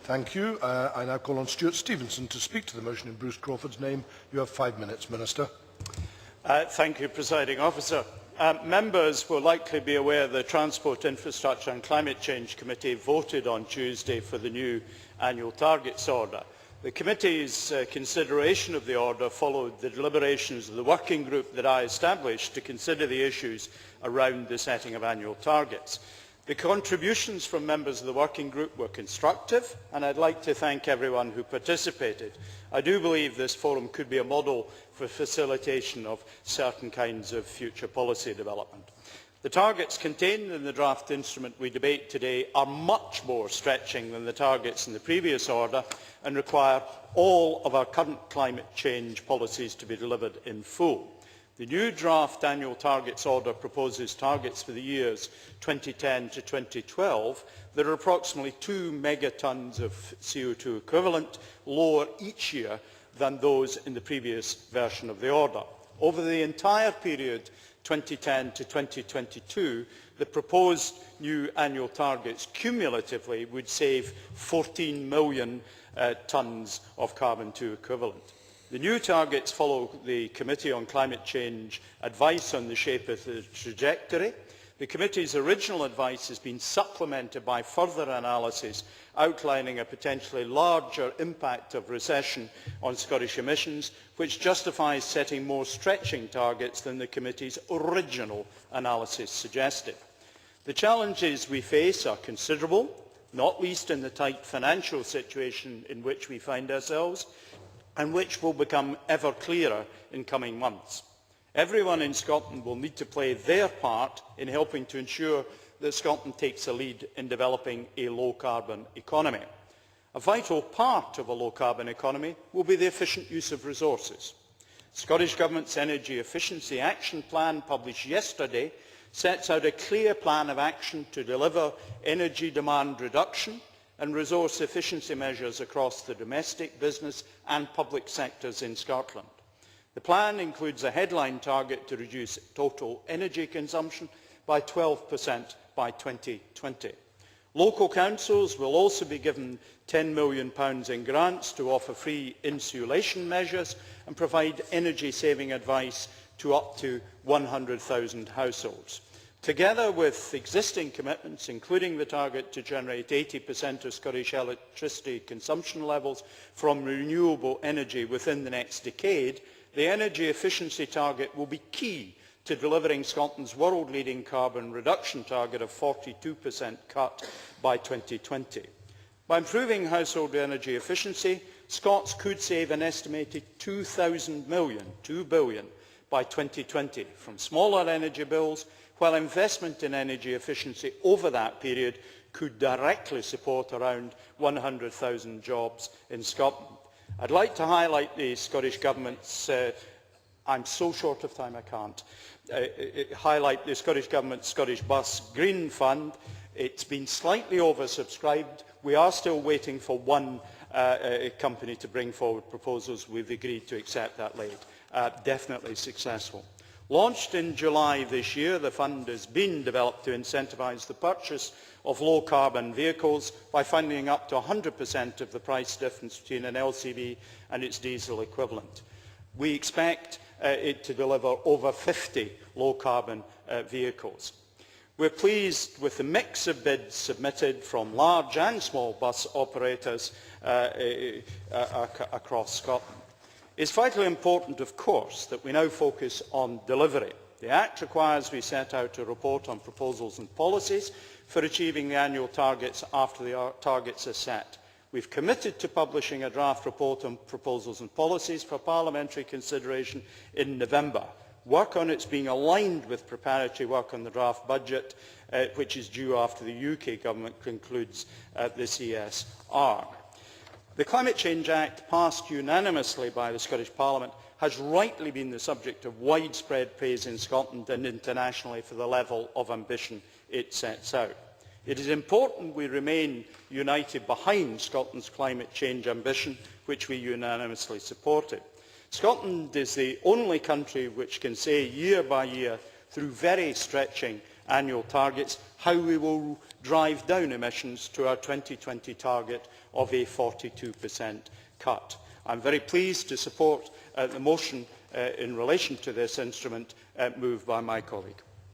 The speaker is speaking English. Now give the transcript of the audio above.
Thank you. I now call on Stewart Stevenson to speak to the motion in Bruce Crawford's name. You have 5 minutes, Minister. Thank you, Presiding Officer. Members will likely be aware the Transport, Infrastructure and Climate Change Committee voted on Tuesday for the new annual targets order. The committee's consideration of the order followed the deliberations of the working group that I established to consider the issues around the setting of annual targets. The contributions from members of the working group were constructive, and I'd like to thank everyone who participated. I do believe this forum could be a model for facilitation of certain kinds of future policy development. The targets contained in the draft instrument we debate today are much more stretching than the targets in the previous order and require all of our current climate change policies to be delivered in full. The new draft annual targets order proposes targets for the years 2010 to 2012 that are approximately 2 megatons of CO2 equivalent lower each year than those in the previous version of the order. Over the entire period 2010 to 2022, the proposed new annual targets cumulatively would save 14 million tonnes of carbon-2 equivalent. The new targets follow the Committee on Climate Change advice on the shape of the trajectory. The Committee's original advice has been supplemented by further analysis outlining a potentially larger impact of recession on Scottish emissions, which justifies setting more stretching targets than the Committee's original analysis suggested. The challenges we face are considerable, not least in the tight financial situation in which we find ourselves, and which will become ever clearer in coming months. Everyone in Scotland will need to play their part in helping to ensure that Scotland takes a lead in developing a low-carbon economy. A vital part of a low-carbon economy will be the efficient use of resources. The Scottish Government's Energy Efficiency Action Plan, published yesterday, sets out a clear plan of action to deliver energy demand reduction and resource efficiency measures across the domestic, business and public sectors in Scotland. The plan includes a headline target to reduce total energy consumption by 12% by 2020. Local councils will also be given £10 million in grants to offer free insulation measures and provide energy-saving advice to up to 100,000 households. Together with existing commitments, including the target to generate 80% of Scottish electricity consumption levels from renewable energy within the next decade, the energy efficiency target will be key to delivering Scotland's world-leading carbon reduction target of 42% cut by 2020. By improving household energy efficiency, Scots could save an estimated £2 billion by 2020 from smaller energy bills, while investment in energy efficiency over that period could directly support around 100,000 jobs in Scotland. I'd like to highlight the Scottish Government's, I'm so short of time I can't, highlight the Scottish Government's Scottish Bus Green Fund. It's been slightly oversubscribed. We are still waiting for one company to bring forward proposals. We've agreed to accept that late. Definitely successful. Launched in July this year, the fund has been developed to incentivise the purchase of low-carbon vehicles by funding up to 100% of the price difference between an LCV and its diesel equivalent. We expect it to deliver over 50 low-carbon vehicles. We're pleased with the mix of bids submitted from large and small bus operators across Scotland. It's vitally important, of course, that we now focus on delivery. The Act requires we set out a report on proposals and policies for achieving the annual targets after the targets are set. We've committed to publishing a draft report on proposals and policies for parliamentary consideration in November. Work on it is being aligned with preparatory work on the draft budget, which is due after the UK Government concludes the CSR. The Climate Change Act, passed unanimously by the Scottish Parliament, has rightly been the subject of widespread praise in Scotland and internationally for the level of ambition it sets out. It is important we remain united behind Scotland's climate change ambition, which we unanimously supported. Scotland is the only country which can say year by year, through very stretching annual targets, how we will drive down emissions to our 2020 target of a 42% cut. I'm very pleased to support the motion in relation to this instrument moved by my colleague.